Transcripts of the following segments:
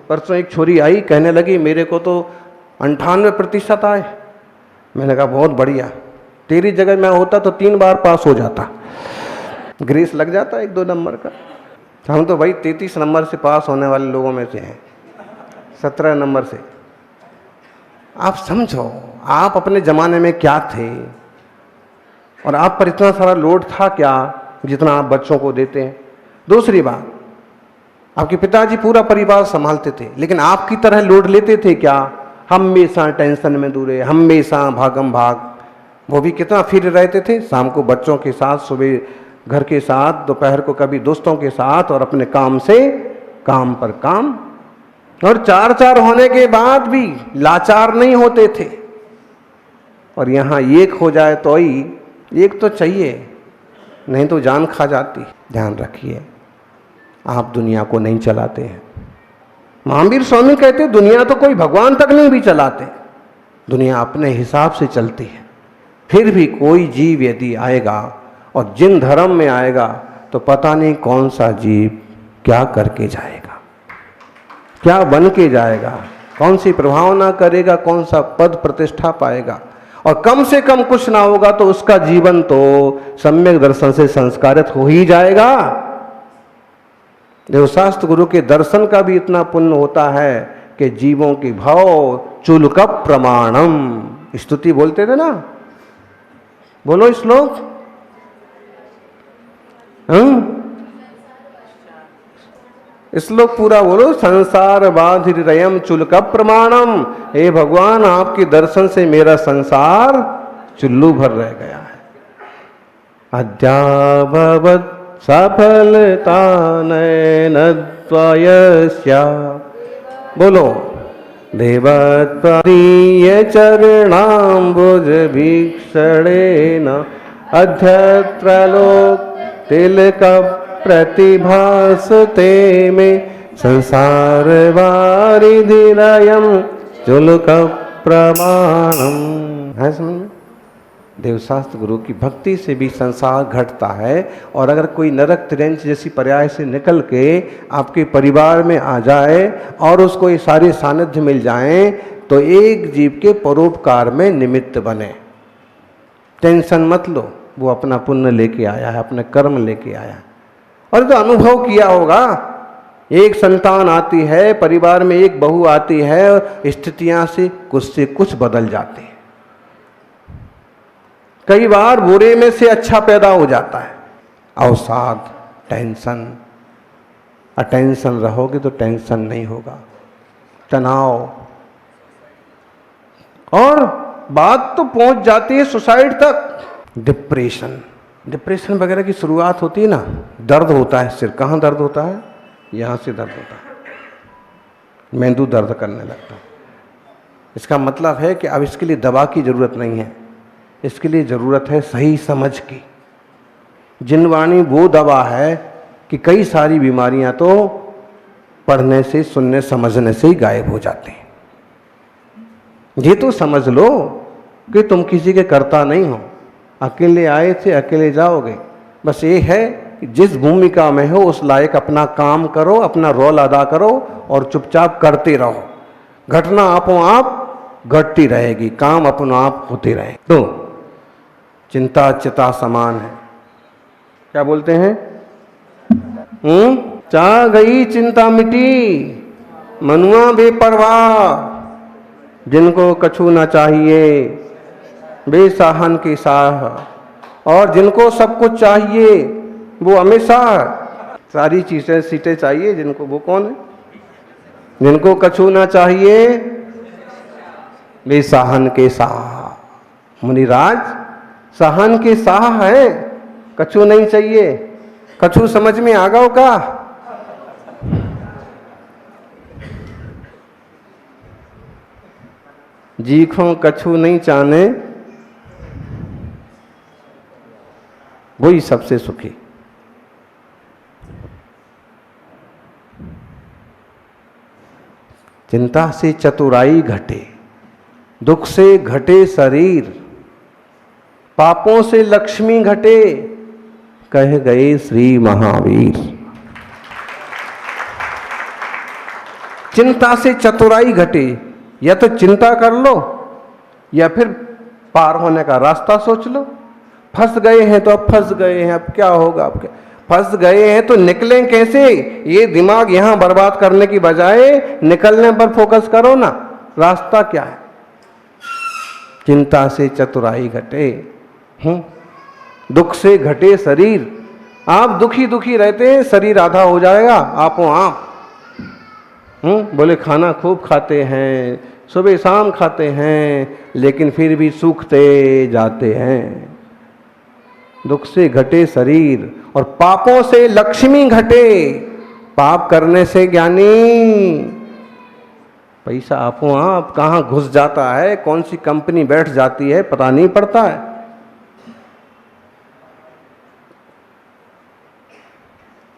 परसों एक छोरी आई, कहने लगी मेरे को तो 98% आए। मैंने कहा बहुत बढ़िया, तेरी जगह मैं होता तो 3 बार पास हो जाता, ग्रेस लग जाता 1-2 नंबर का। हम तो भाई 33 नंबर से पास होने वाले लोगों में से हैं, 17 नंबर से। आप समझो, आप अपने ज़माने में क्या थे और आप पर इतना सारा लोड था क्या जितना आप बच्चों को देते हैं। दूसरी बात, आपके पिताजी पूरा परिवार संभालते थे, लेकिन आपकी तरह लोड लेते थे क्या? हमेशा टेंशन में दूरे, हमेशा भागम भाग। वो भी कितना फिर रहते थे, शाम को बच्चों के साथ, सुबह घर के साथ, दोपहर को कभी दोस्तों के साथ, और अपने काम से काम पर काम। और 4-4 होने के बाद भी लाचार नहीं होते थे। और यहाँ एक हो जाए तो ही, एक तो चाहिए, नहीं तो जान खा जाती। ध्यान रखिए, आप दुनिया को नहीं चलाते हैं। महावीर स्वामी कहते दुनिया तो कोई भगवान तक नहीं भी चलाते, दुनिया अपने हिसाब से चलती है। फिर भी कोई जीव यदि आएगा और जिन धर्म में आएगा तो पता नहीं कौन सा जीव क्या करके जाएगा, क्या बन के जाएगा, कौन सी प्रभावना करेगा, कौन सा पद प्रतिष्ठा पाएगा। और कम से कम कुछ ना होगा तो उसका जीवन तो सम्यक दर्शन से संस्कारित हो ही जाएगा। देवशास्त्र गुरु के दर्शन का भी इतना पुण्य होता है कि जीवों की भाव चुलक प्रमाणम, स्तुति बोलते थे ना, बोलो श्लोक। श्लोक पूरा बोलो। संसार बाधिरयम चुलक प्रमाणम, हे भगवान आपके दर्शन से मेरा संसार चुल्लू भर रह गया है। अद्यावत सफलता नयनद्वयस्या, बोलो। देवत्वदीय चरणाम्बुज भीक्षणेन अध्यत्रलोक तिलक प्रतिभासते में संसार वारिधिलयम चुलक प्रमाणम। है समझ में? देवशास्त्र गुरु की भक्ति से भी संसार घटता है। और अगर कोई नरक तिरंच जैसी पर्याय से निकल के आपके परिवार में आ जाए और उसको ये सारे सानिध्य मिल जाएं तो एक जीव के परोपकार में निमित्त बने। टेंशन मत लो, वो अपना पुण्य लेके आया है, अपने कर्म लेके आया है। और तो अनुभव किया होगा, एक संतान आती है, परिवार में एक बहू आती है और स्थितियां से कुछ बदल जाती है। कई बार बुरे में से अच्छा पैदा हो जाता है। अवसाद, टेंशन, अटेंशन रहोगे तो टेंशन नहीं होगा, तनाव, और बात तो पहुंच जाती है सुसाइड तक। डिप्रेशन, डिप्रेशन वगैरह की शुरुआत होती है ना, दर्द होता है सिर। कहाँ दर्द होता है? यहाँ से दर्द होता है, मेंदू दर्द करने लगता है। इसका मतलब है कि अब इसके लिए दवा की जरूरत नहीं है, इसके लिए ज़रूरत है सही समझ की। जिनवाणी वो दवा है कि कई सारी बीमारियां तो पढ़ने से, सुनने, समझने से ही गायब हो जाती हैं। ये तो समझ लो कि तुम किसी के कर्ता नहीं हो, अकेले आए थे अकेले जाओगे। बस ये है कि जिस भूमिका में हो उस लायक अपना काम करो, अपना रोल अदा करो और चुपचाप करते रहो। घटना आपो आप घटती रहेगी, काम अपनो आप होते रहे। तो चिंता चिता समान है, क्या बोलते हैं? चाह गई चिंता मिटी, मनुआ बेपरवाह। जिनको कछु ना चाहिए बेसाहन की साह, और जिनको सब कुछ चाहिए वो हमेशा सारी चीजें सीटें चाहिए जिनको, वो कौन है? जिनको कछु ना चाहिए बेसाहन के साह। मुनिराज सहन के साह है, कछु नहीं चाहिए। कछु समझ में आ गया का? जीखों कछु नहीं चाहने, वही सबसे सुखी। चिंता से चतुराई घटे, दुख से घटे शरीर, पापों से लक्ष्मी घटे, कह गए श्री महावीर। चिंता से चतुराई घटे, या तो चिंता कर लो या फिर पार होने का रास्ता सोच लो। फंस गए हैं तो अब फंस गए हैं, अब क्या होगा, अब क्या, फंस गए हैं तो निकलें कैसे, ये दिमाग यहां बर्बाद करने की बजाय निकलने पर फोकस करो ना। रास्ता क्या है? चिंता से चतुराई घटे, दुख से घटे शरीर। आप दुखी दुखी रहते हैं, शरीर आधा हो जाएगा आपो आप। बोले खाना खूब खाते हैं, सुबह शाम खाते हैं, लेकिन फिर भी सूखते जाते हैं। दुख से घटे शरीर और पापों से लक्ष्मी घटे। पाप करने से ज्ञानी पैसा आपो आप कहाँ घुस जाता है, कौन सी कंपनी बैठ जाती है पता नहीं पड़ता है।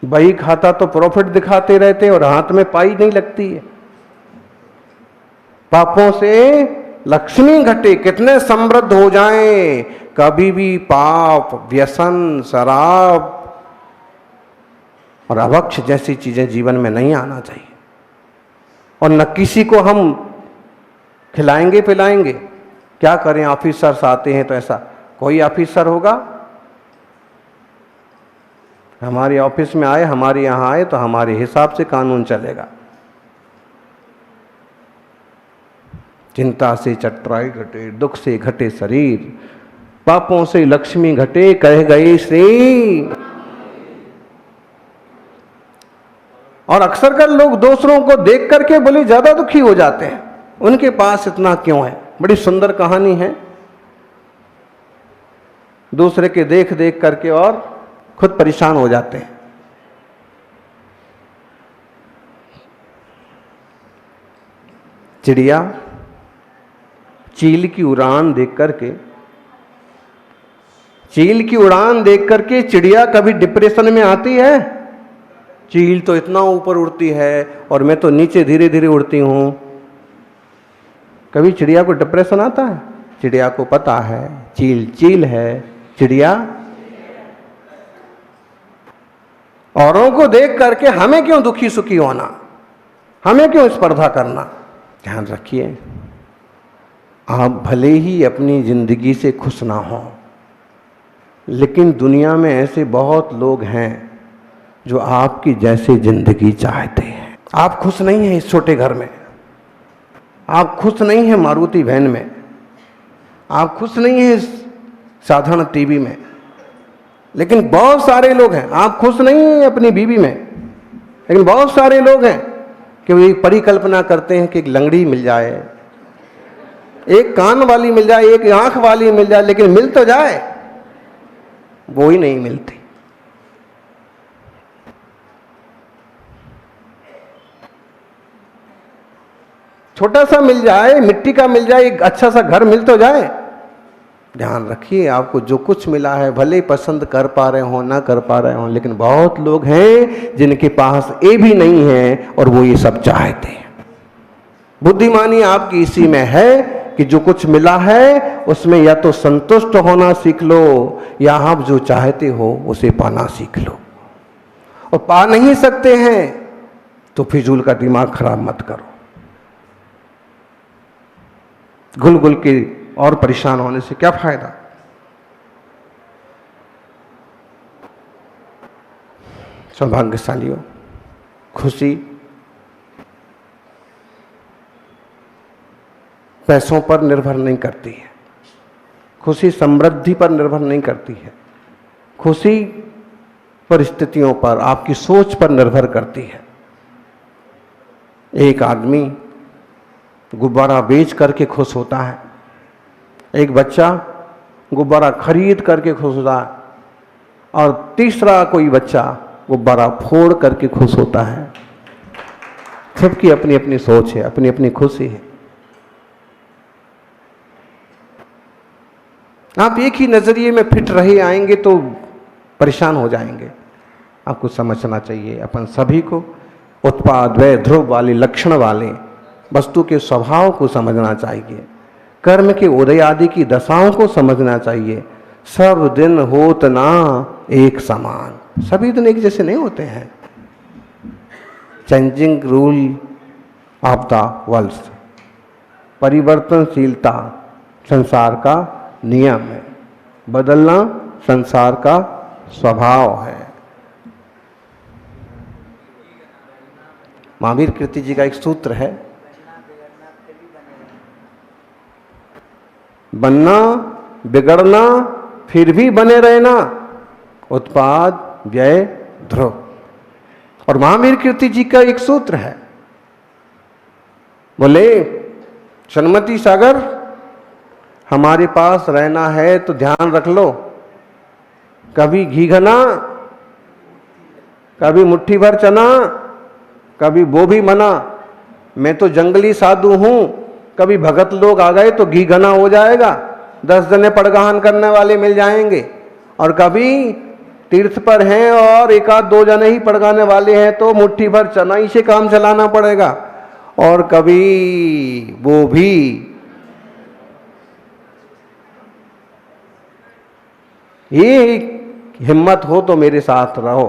बही खाता तो प्रॉफिट दिखाते रहते और हाथ में पाई नहीं लगती है। पापों से लक्ष्मी घटे, कितने समृद्ध हो जाएं, कभी भी पाप, व्यसन, शराब और अभक्ष जैसी चीजें जीवन में नहीं आना चाहिए। और न किसी को हम खिलाएंगे पिलाएंगे। क्या करें, ऑफिसर्स आते हैं तो ऐसा, कोई ऑफिसर होगा हमारे ऑफिस में आए, हमारे यहां आए तो हमारे हिसाब से कानून चलेगा। चिंता से चतुराई घटे, दुख से घटे शरीर, पापों से लक्ष्मी घटे, कह गए श्री। और अक्सर कर लोग दूसरों को देख करके बोले ज्यादा दुखी हो जाते हैं, उनके पास इतना क्यों है। बड़ी सुंदर कहानी है, दूसरे के देख देख करके और खुद परेशान हो जाते हैं। चिड़िया चील की उड़ान देख करके, चील की उड़ान देख करके चिड़िया कभी डिप्रेशन में आती है? चील तो इतना ऊपर उड़ती है और मैं तो नीचे धीरे धीरे उड़ती हूं। कभी चिड़िया को डिप्रेशन आता है? चिड़िया को पता है चील चील है, चिड़िया। औरों को देख करके हमें क्यों दुखी सुखी होना, हमें क्यों स्पर्धा करना। ध्यान रखिए, आप भले ही अपनी जिंदगी से खुश ना हो, लेकिन दुनिया में ऐसे बहुत लोग हैं जो आपकी जैसी जिंदगी चाहते हैं। आप खुश नहीं हैं इस छोटे घर में, आप खुश नहीं हैं मारुति वैन में, आप खुश नहीं हैं इस साधारण टीवी में, लेकिन बहुत सारे लोग हैं। आप खुश नहीं हैं अपनी बीवी में, लेकिन बहुत सारे लोग हैं कि वे परिकल्पना करते हैं कि एक लंगड़ी मिल जाए, एक कान वाली मिल जाए, एक आंख वाली मिल जाए, लेकिन मिल तो जाए, वो ही नहीं मिलती। छोटा सा मिल जाए, मिट्टी का मिल जाए, एक अच्छा सा घर मिल तो जाए। ध्यान रखिए, आपको जो कुछ मिला है भले पसंद कर पा रहे हो ना कर पा रहे हो, लेकिन बहुत लोग हैं जिनके पास ये भी नहीं है और वो ये सब चाहते हैं। बुद्धिमानी आपकी इसी में है कि जो कुछ मिला है उसमें या तो संतुष्ट होना सीख लो, या आप जो चाहते हो उसे पाना सीख लो। और पा नहीं सकते हैं तो फिजूल का दिमाग खराब मत करो, घुल घुल के और परेशान होने से क्या फायदा। सौभाग्यशालियों, खुशी पैसों पर निर्भर नहीं करती है, खुशी समृद्धि पर निर्भर नहीं करती है, खुशी परिस्थितियों पर, आपकी सोच पर निर्भर करती है। एक आदमी गुब्बारा बेच करके खुश होता है, एक बच्चा गुब्बारा खरीद करके खुश होता है, और तीसरा कोई बच्चा गुब्बारा फोड़ करके खुश होता है। सबकी अपनी अपनी सोच है, अपनी अपनी खुशी है। आप एक ही नजरिए में फिट रहे आएंगे तो परेशान हो जाएंगे। आपको समझना चाहिए अपन सभी को उत्पाद व ध्रुव वाले लक्षण वाले वस्तु के स्वभाव को समझना चाहिए, कर्म के उदय आदि की दशाओं को समझना चाहिए। सब दिन होत ना एक समान, सभी दिन एक जैसे नहीं होते हैं। Changing rule of the world. परिवर्तनशीलता संसार का नियम है, बदलना संसार का स्वभाव है। महावीर कीर्ति जी का एक सूत्र है, बनना बिगड़ना फिर भी बने रहना, उत्पाद व्यय ध्रुव। और महावीर कीर्ति जी का एक सूत्र है, बोले सन्मति सागर हमारे पास रहना है तो ध्यान रख लो, कभी घी घना, कभी मुट्ठी भर चना, कभी वो भी मना। मैं तो जंगली साधु हूं, कभी भगत लोग आ गए तो घी घना हो जाएगा, 10 जने पड़गाहन करने वाले मिल जाएंगे, और कभी तीर्थ पर हैं और 1-2 जने ही पड़गाने वाले हैं तो मुट्ठी भर चना ही से काम चलाना पड़ेगा, और कभी वो भी। ये हिम्मत हो तो मेरे साथ रहो।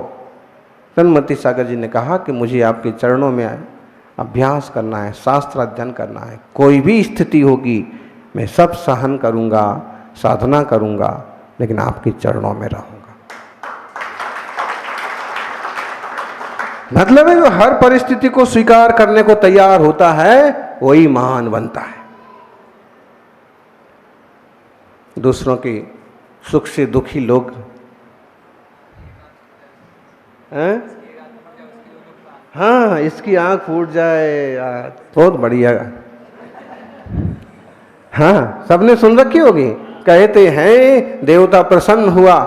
सन्मति सागर जी ने कहा कि मुझे आपके चरणों में अभ्यास करना है, शास्त्र अध्ययन करना है, कोई भी स्थिति होगी मैं सब सहन करूंगा, साधना करूंगा, लेकिन आपके चरणों में रहूंगा। मतलब है जो हर परिस्थिति को स्वीकार करने को तैयार होता है वही महान बनता है। दूसरों के सुख से दुखी लोग हैं, हाँ इसकी आंख फूट जाए यार, बहुत बढ़िया। हाँ सबने सुन रखी होगी, कहते हैं देवता प्रसन्न हुआ,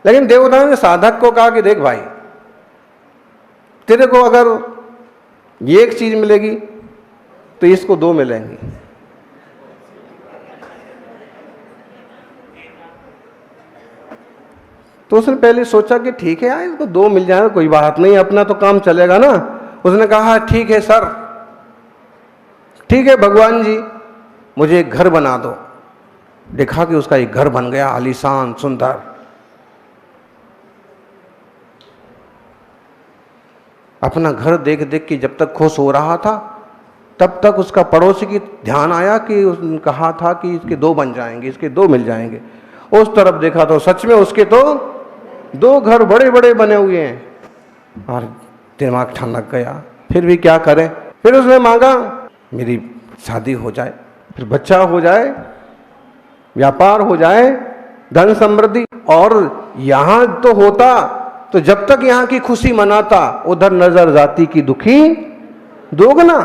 लेकिन देवता ने साधक को कहा कि देख भाई, तेरे को अगर ये एक चीज मिलेगी तो इसको 2 मिलेंगी। तो उसने पहले सोचा कि ठीक है यार, इसको 2 मिल जाए कोई बात नहीं, अपना तो काम चलेगा ना। उसने कहा ठीक है सर, ठीक है भगवान जी, मुझे एक घर बना दो। देखा कि उसका एक घर बन गया, आलीशान सुंदर। अपना घर देख देख के जब तक खुश हो रहा था, तब तक उसका पड़ोसी की ध्यान आया कि उसने कहा था कि इसके 2 बन जाएंगे, इसके 2 मिल जाएंगे। उस तरफ देखा तो सच में उसके तो 2 घर बड़े बड़े बने हुए हैं, और दिमाग ठनक गया। फिर भी क्या करें, फिर उसने मांगा मेरी शादी हो जाए, फिर बच्चा हो जाए, व्यापार हो जाए, धन समृद्धि। और यहां तो होता तो जब तक यहां की खुशी मनाता, उधर नजर जाती की दुखी दोगुना।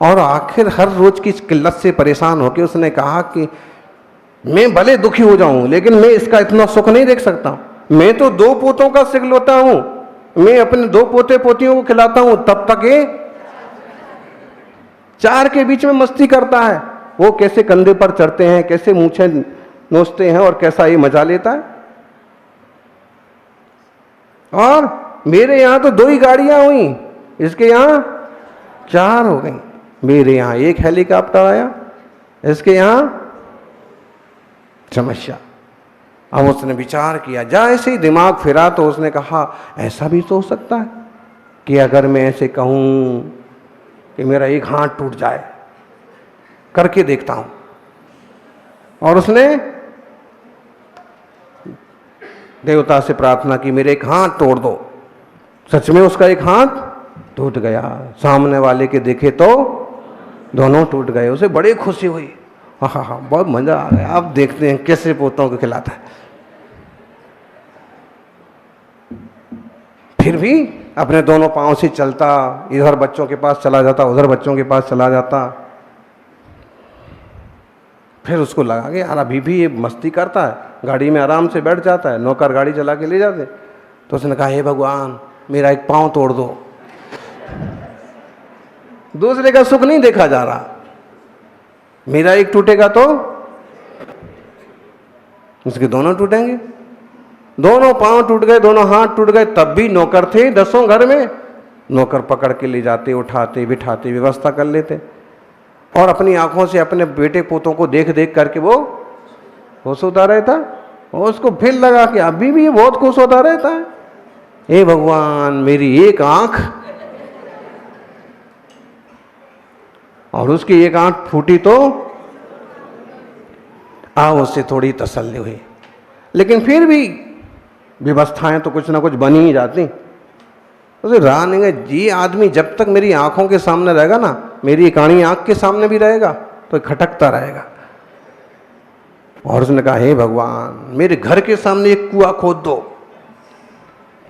और आखिर हर रोज की किल्लत से परेशान होकर उसने कहा कि मैं भले दुखी हो जाऊं, लेकिन मैं इसका इतना सुख नहीं देख सकता। मैं तो 2 पोतों का सिखलौता हूं, मैं अपने 2 पोते पोतियों को खिलाता हूं, तब तक ये 4 के बीच में मस्ती करता है। वो कैसे कंधे पर चढ़ते हैं, कैसे मूछें नोचते हैं, और कैसा ये मजा लेता है। और मेरे यहां तो 2 ही गाड़ियां हुई, इसके यहां 4 हो गई। मेरे यहां 1 हेलीकॉप्टर आया, इसके यहां समस्या। अब उसने विचार किया, जैसे ही दिमाग फिरा तो उसने कहा ऐसा भी तो हो सकता है कि अगर मैं ऐसे कहूं कि मेरा एक हाथ टूट जाए, करके देखता हूं। और उसने देवता से प्रार्थना की, मेरे एक हाथ तोड़ दो। सच में उसका एक हाथ टूट गया। सामने वाले के देखे तो दोनों टूट गए। उसे बड़ी खुशी हुई, हाँ बहुत मजा आ गया। अब देखते हैं कैसे पोतों को खिलाता है। फिर भी अपने दोनों पांव से चलता, इधर बच्चों के पास चला जाता, उधर बच्चों के पास चला जाता। फिर उसको लगा कि यार अभी भी ये मस्ती करता है, गाड़ी में आराम से बैठ जाता है, नौकर गाड़ी चला के ले जाते। तो उसने कहा हे भगवान मेरा एक पांव तोड़ दो। दूसरे का सुख नहीं देखा जा रहा, मेरा एक टूटेगा तो उसके दोनों टूटेंगे। दोनों पांव टूट गए, दोनों हाथ टूट गए, तब भी नौकर थे 10 घर में। नौकर पकड़ के ले जाते, उठाते, बिठाते, व्यवस्था कर लेते। और अपनी आंखों से अपने बेटे पोतों को देख देख करके वो खुश होता रहता। और उसको फिर लगा कि अभी भी ये बहुत खुश होता रहता है। हे भगवान मेरी एक आंख और उसकी एक आंख फूटी तो उससे थोड़ी तसल्ली हुई। लेकिन फिर भी व्यवस्थाएं तो कुछ ना कुछ बनी ही जाती। उसे रहा नहीं है जी, आदमी जब तक मेरी आंखों के सामने रहेगा ना, मेरी एकाणी आंख के सामने भी रहेगा तो खटकता रहेगा। और उसने कहा हे भगवान, मेरे घर के सामने एक कुआं खोद दो।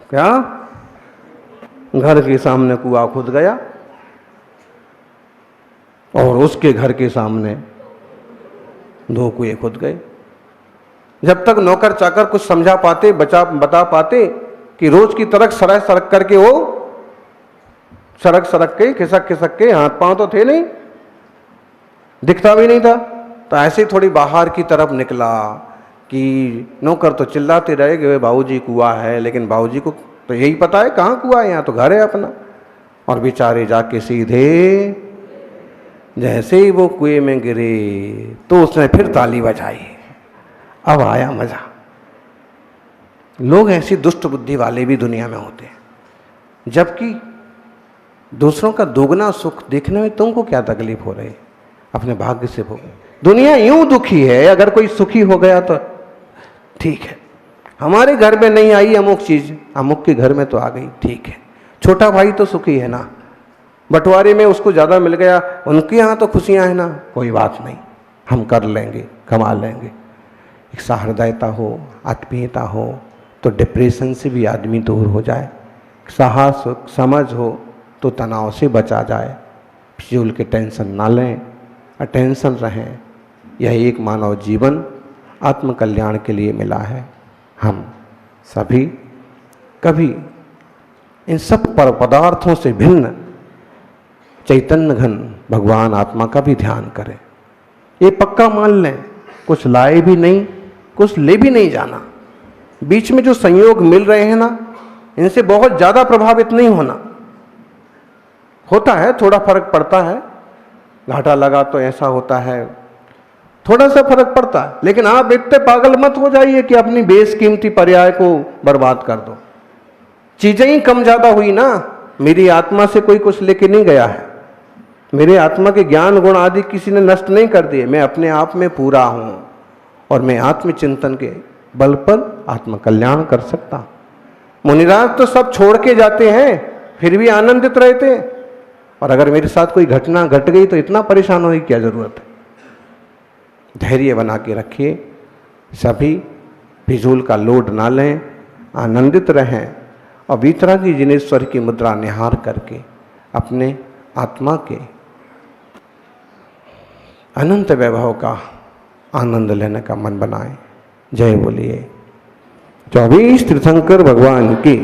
क्या? घर के सामने कुआं खोद गया और उसके घर के सामने 2 कुएं खुद गए। जब तक नौकर चाकर कुछ समझा पाते, बता पाते कि रोज की तरह सड़क करके वो सड़क के खिसक के, हाथ पांव तो थे नहीं, दिखता भी नहीं था, तो ऐसे ही थोड़ी बाहर की तरफ निकला कि नौकर तो चिल्लाते रहे कि बाबूजी कुआं है, लेकिन बाबूजी को तो यही पता है कहाँ कुआं है, यहाँ तो घर है अपना। और बेचारे जाके सीधे जैसे ही वो कुएं में गिरे तो उसने फिर ताली बजाई। अब आया मजा। लोग ऐसी दुष्ट बुद्धि वाले भी दुनिया में होते हैं, जबकि दूसरों का दोगुना सुख देखने में तुमको क्या तकलीफ हो रही है? अपने भाग्य से भोग। दुनिया यूं दुखी है, अगर कोई सुखी हो गया तो ठीक है, हमारे घर में नहीं आई अमुक चीज, अमुक के घर में तो आ गई, ठीक है। छोटा भाई तो सुखी है ना, बंटवारे में उसको ज्यादा मिल गया, उनके यहाँ तो खुशियां हैं ना, कोई बात नहीं, हम कर लेंगे, कमा लेंगे। एक सहृदयता हो, आत्मीयता हो तो डिप्रेशन से भी आदमी दूर हो जाए। साहस समझ हो तो तनाव से बचा जाए। फिजूल के टेंशन ना लें, अटेंशन रहें। यह एक मानव जीवन आत्मकल्याण के लिए मिला है। हम सभी कभी इन सब पर पदार्थों से भिन्न चैतन्य घन भगवान आत्मा का भी ध्यान करें। ये पक्का मान लें, कुछ लाए भी नहीं, कुछ ले भी नहीं जाना। बीच में जो संयोग मिल रहे हैं ना, इनसे बहुत ज्यादा प्रभावित नहीं होना। होता है, थोड़ा फर्क पड़ता है, घाटा लगा तो ऐसा होता है, थोड़ा सा फर्क पड़ता है, लेकिन आप इतने पागल मत हो जाइए कि अपनी बेशकीमती पर्याय को बर्बाद कर दो। चीजें ही कम ज्यादा हुई ना, मेरी आत्मा से कोई कुछ लेके नहीं गया है। मेरे आत्मा के ज्ञान गुण आदि किसी ने नष्ट नहीं कर दिए। मैं अपने आप में पूरा हूं और मैं आत्मचिंतन के बल पर आत्मकल्याण कर सकता हूं। मुनिराज तो सब छोड़ के जाते हैं, फिर भी आनंदित रहते हैं, और अगर मेरे साथ कोई घटना घट गई तो इतना परेशान होने की क्या जरूरत है। धैर्य बना के रखिए, सभी फिजूल का लोड ना लें, आनंदित रहें और वीतरागी जिनेश्वर की मुद्रा निहार करके अपने आत्मा के अनंत वैभव का आनंद लेने का मन बनाएं। जय बोलिए 24 तीर्थंकर भगवान की।